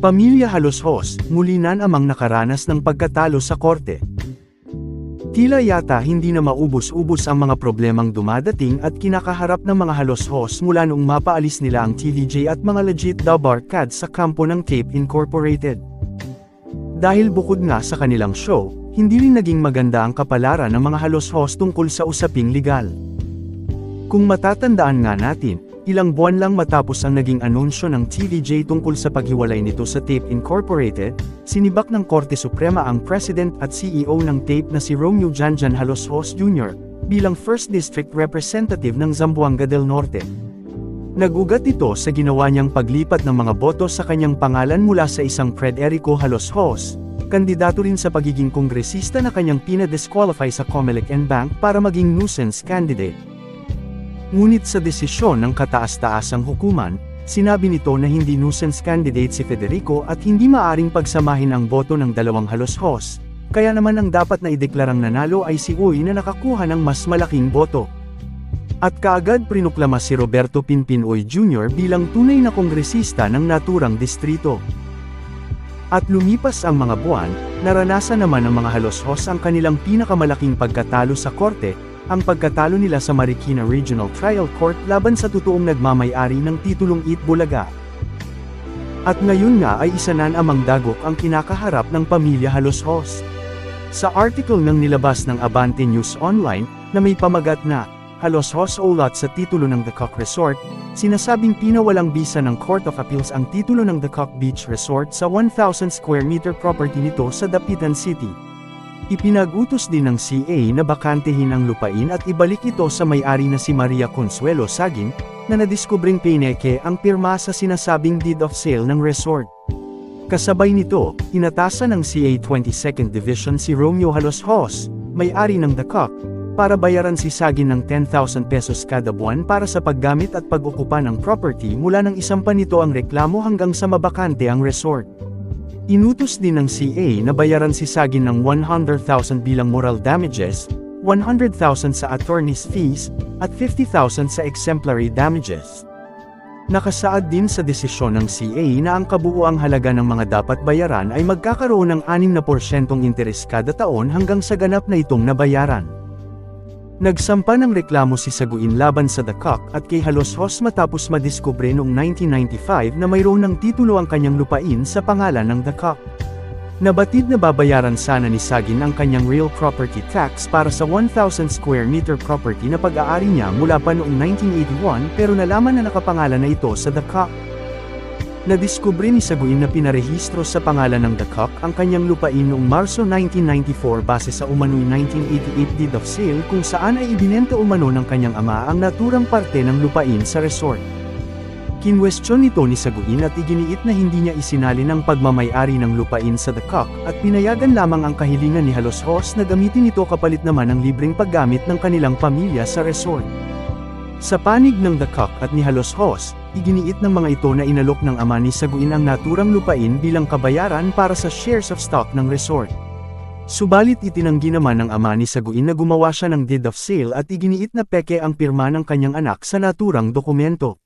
Pamilya Haloshos, muli na namang nakaranas ng pagkatalo sa korte. Tila yata hindi na maubos-ubos ang mga problemang dumadating at kinakaharap ng mga Haloshos mula noong mapaalis nila ang TVJ at mga legit daw barkads sa kampo ng Tape Incorporated. Dahil bukod nga sa kanilang show, hindi rin naging maganda ang kapalaran ng mga Haloshos tungkol sa usaping legal. Kung matatandaan nga natin, ilang buwan lang matapos ang naging anunsyo ng TVJ tungkol sa paghiwalay nito sa Tape Incorporated, sinibak ng Korte Suprema ang President at CEO ng Tape na si Romeo Janjan Haloshos Jr. bilang 1st District Representative ng Zamboanga del Norte. Nagugat ito sa ginawa niyang paglipat ng mga boto sa kanyang pangalan mula sa isang Frederico Haloshos, kandidato rin sa pagiging kongresista na kanyang pinadisqualify sa Comelec and Bank para maging nuisance candidate. Ngunit sa desisyon ng kataas-taasang hukuman, sinabi nito na hindi nuisance candidate si Federico at hindi maaring pagsamahin ang boto ng dalawang Haloshos, kaya naman ang dapat na ideklarang nanalo ay si Uy na nakakuha ng mas malaking boto. At kaagad prinuklama si Roberto Pinpin Uy Jr. bilang tunay na kongresista ng naturang distrito. At lumipas ang mga buwan, naranasan naman ng mga Haloshos ang kanilang pinakamalaking pagkatalo sa korte, ang pagkatalo nila sa Marikina Regional Trial Court laban sa totoong nagmamay-ari ng titulong Eat Bulaga. At ngayon nga ay isa na namang dagok ang kinakaharap ng pamilya Haloshos. Sa article ng nilabas ng Abante News Online, na may pamagat na, Haloshos ulat sa titulo ng The Cock Resort, sinasabing pinawalang bisa ng Court of Appeals ang titulo ng The Cock Beach Resort sa 1,000 square meter property nito sa Dapitan City. Ipinag-utos din ng CA na bakantehin ang lupain at ibalik ito sa may-ari na si Maria Consuelo Saging, na nadiskubring peneke ang pirma sa sinasabing deed of sale ng resort. Kasabay nito, inatasan ng CA 22nd Division si Romeo Haloshos, may-ari ng The Cock, para bayaran si Saging ng 10,000 pesos kada buwan para sa paggamit at pag-okupa ng property mula nang isampa nito ang reklamo hanggang sa mabakante ang resort. Inutos din ng CA na bayaran si Saging ng 100,000 bilang moral damages, 100,000 sa attorney's fees, at 50,000 sa exemplary damages. Nakasaad din sa desisyon ng CA na ang kabuuang halaga ng mga dapat bayaran ay magkakaroon ng 6% interes kada taon hanggang sa ganap na itong nabayaran. Nagsampa ng reklamo si Saguin laban sa The Cock at kay Haloshos matapos madiskubre noong 1995 na mayroon ng titulo ang kanyang lupain sa pangalan ng The Cock. Nabatid na babayaran sana ni Sagin ang kanyang real property tax para sa 1,000 square meter property na pag-aari niya mula pa noong 1981 pero nalaman na nakapangalan na ito sa The Cock. Nadiskubre ni Saguin na pinarehistro sa pangalan ng The Cock ang kanyang lupain noong Marso 1994 base sa umano'y 1988 deed of sale kung saan ay ibinenta umano ng kanyang ama ang naturang parte ng lupain sa resort. Kinwestiyon nito ni Saguin at iginiit na hindi niya isinalin ang pagmamay-ari ng lupain sa The Cock at pinayagan lamang ang kahilingan ni Haloshos na gamitin ito kapalit naman ng libreng paggamit ng kanilang pamilya sa resort. Sa panig ng The Cock at ni Haloshos, iginiit ng mga ito na inalok ng ama ni Saguin ang naturang lupain bilang kabayaran para sa shares of stock ng resort. Subalit itinanggi naman ng ama ni Saguin na gumawa siya ng deed of sale at iginiit na peke ang pirma ng kanyang anak sa naturang dokumento.